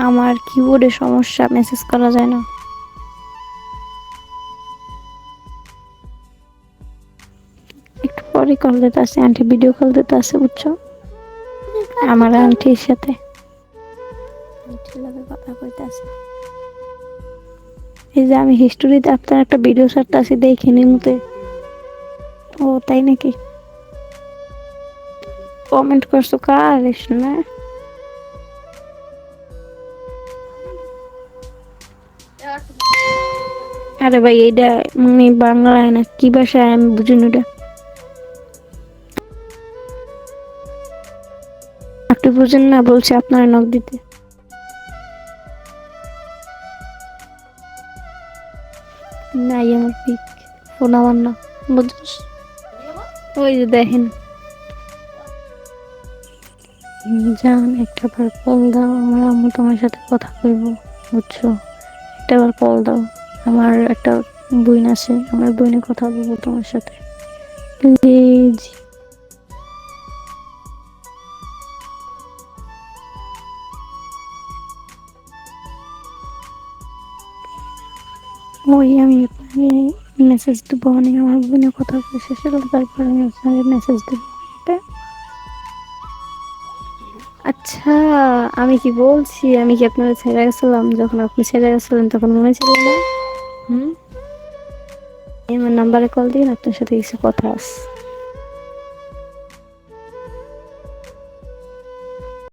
আমার কিবোর্ডে সমস্যা, মেসেজ করা যায় না। একটু পরে কল দিতে আসে, আন্টি ভিডিও কল দিতে আসে, বুঝছো? আমার আন্টির সাথে কথা কইতে আসে। এই যে আমি হিস্টোরিতে আপনার একটা ভিডিও ছাড়তে আসি, দেখে নিমুতে। ও তাই নাকি? কমেন্ট করছো কার না? আরে ভাই এইটা বাংলায় না, কি ভাষায় আমি বুঝিনি ওটা। আপনি বুঝেন না, বলছি আপনার নখ দিতে। নাই আমার পিক, ফোন আমার না, বুঝছিস? ওই যে দেখেন। জান একটা বার কল দাও, আমার আম্মু তোমার সাথে কথা কইব, বুঝছো? একটা বার কল দাও, আমার একটা বোন আছে, আমার বোনে কথা বলবো তোমার সাথে, প্লিজ। ওই আমি আপনাকে মেসেজ দেবো, অনেক আমার বোনে কথা বলে শেষ হলো, তারপরে আমি আপনাকে মেসেজ দেবো। ওকে? আচ্ছা, আমি কি বলছি, আমি কি আপনারা ছেড়ে গেছিলাম? যখন আপনি ছেড়ে গেছিলেন তখন মনে ছিল না? হুম, আমার নাম্বারে কল দিন, আপনার সাথে কিছু কথা আছে।